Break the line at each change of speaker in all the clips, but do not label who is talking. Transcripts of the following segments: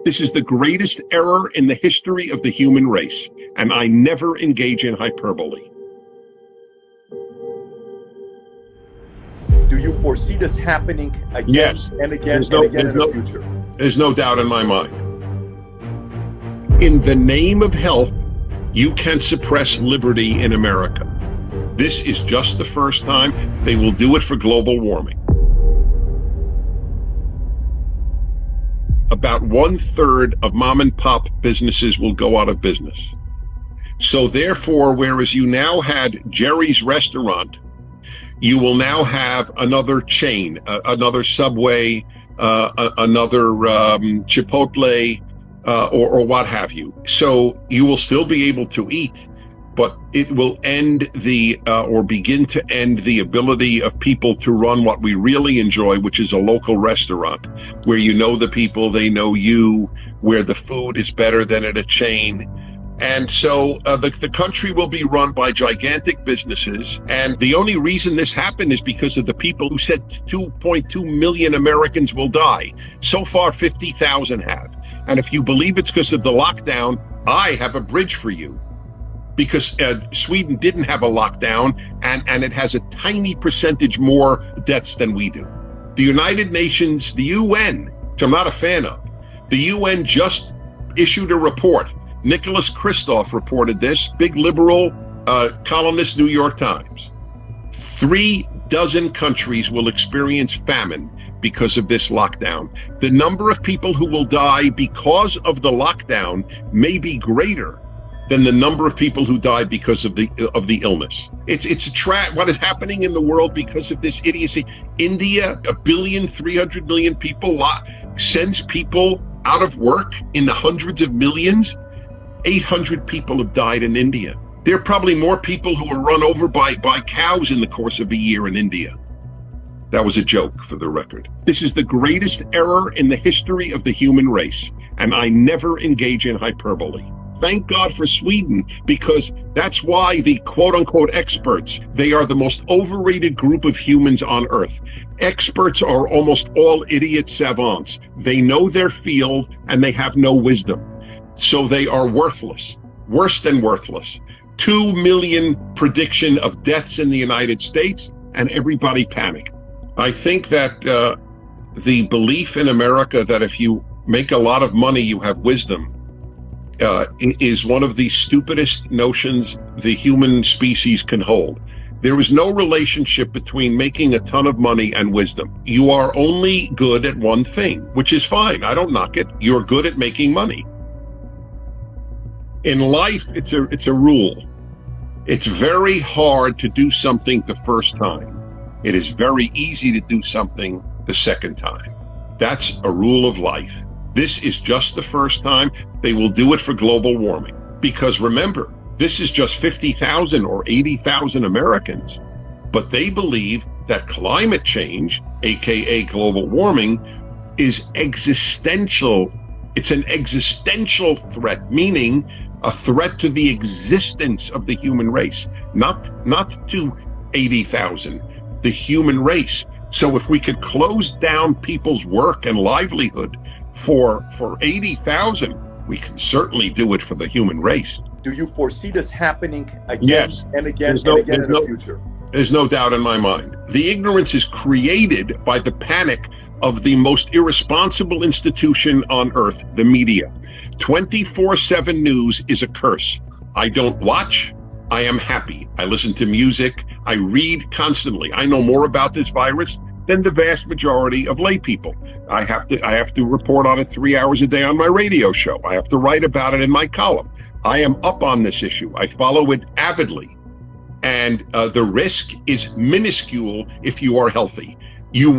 This is the greatest error in the history of the human race, and I never engage in hyperbole.
Do you foresee this happening again
Yes.
and again and again in the future?
There's no doubt in my mind. In the name of health, you can suppress liberty in America. This is just the first time. They will do it for global warming. About 1/3 of mom and pop businesses will go out of business. So therefore, whereas you now had Jerry's restaurant, you will now have another chain, another Subway, another Chipotle, or what have you. So you will still be able to eat, but it will end or begin to end the ability of people to run what we really enjoy, which is a local restaurant, where you know the people, they know you, where the food is better than at a chain. And so the country will be run by gigantic businesses. And the only reason this happened is because of the people who said 2.2 million Americans will die. So far, 50,000 have. And if you believe it's because of the lockdown, I have a bridge for you. Because Sweden didn't have a lockdown, and it has a tiny percentage more deaths than we do. The United Nations, the UN, which I'm not a fan of, the UN just issued a report. Nicholas Kristof reported this, big liberal columnist, New York Times. 36 countries will experience famine because of this lockdown. The number of people who will die because of the lockdown may be greater than the number of people who died because of the illness. It's what is happening in the world because of this idiocy. India, 1,300,000,000 people, sends people out of work in the hundreds of millions. 800 people have died in India. There are probably more people who are run over by cows in the course of a year in India. That was a joke, for the record. This is the greatest error in the history of the human race, and I never engage in hyperbole. Thank God for Sweden, because that's why the quote-unquote experts, they are the most overrated group of humans on earth. Experts are almost all idiot savants. They know their field, and they have no wisdom. So they are worthless, worse than worthless. 2 million prediction of deaths in the United States, and everybody panicked. I think that the belief in America that if you make a lot of money, you have wisdom, is one of the stupidest notions the human species can hold. There is no relationship between making a ton of money and wisdom. You are only good at one thing, which is fine. I don't knock it. You're good at making money. In life, it's a rule. It's very hard to do something the first time. It is very easy to do something the second time. That's a rule of life. This is just the first time. They will do it for global warming. Because remember, this is just 50,000 or 80,000 Americans. But they believe that climate change, aka global warming, is existential. It's an existential threat, meaning a threat to the existence of the human race, not to 80,000, the human race. So if we could close down people's work and livelihood for 80,000, we can certainly do it for the human race.
Do you foresee this happening again and again in the future?
There's no doubt in my mind. The ignorance is created by the panic of the most irresponsible institution on earth, the media. 24/7 news is a curse. I don't watch. I am happy. I listen to music. I read constantly. I know more about this virus than the vast majority of lay people. I have to report on it 3 hours a day on my radio show. I have to write about it in my column. I am up on this issue. I follow it avidly. And the risk is minuscule if you are healthy. You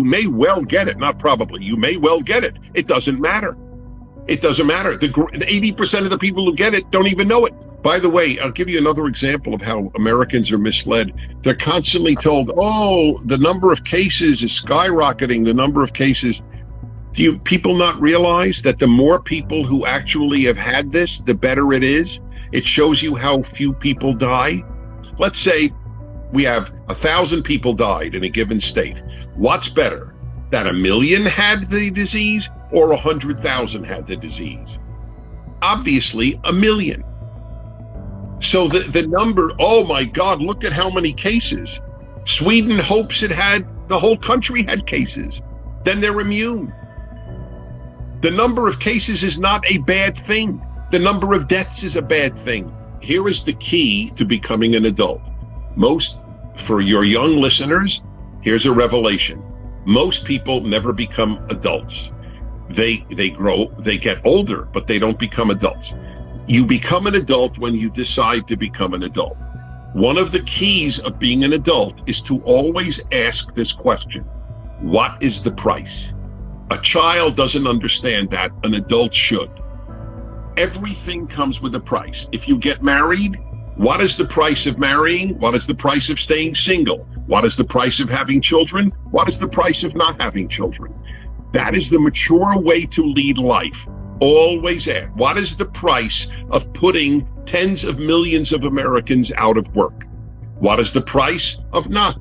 may well get it, not probably. You may well get it. It doesn't matter. It doesn't matter. The 80% of the people who get it don't even know it. By the way, I'll give you another example of how Americans are misled. They're constantly told, oh, the number of cases is skyrocketing, the number of cases. Do people not realize that the more people who actually have had this, the better it is? It shows you how few people die. Let's say we have 1,000 people died in a given state. What's better, that 1 million had the disease or 100,000 had the disease? Obviously, 1 million. So the number, oh my God, look at how many cases. Sweden hopes the whole country had cases. Then they're immune. The number of cases is not a bad thing. The number of deaths is a bad thing. Here is the key to becoming an adult. For your young listeners, here's a revelation. Most people never become adults. They grow, they get older, but they don't become adults. You become an adult when you decide to become an adult. One of the keys of being an adult is to always ask this question: what is the price? A child doesn't understand that. An adult should. Everything comes with a price. If you get married, what is the price of marrying? What is the price of staying single? What is the price of having children? What is the price of not having children? That is the mature way to lead life. Always ask, what is the price of putting tens of millions of Americans out of work? What is the price of not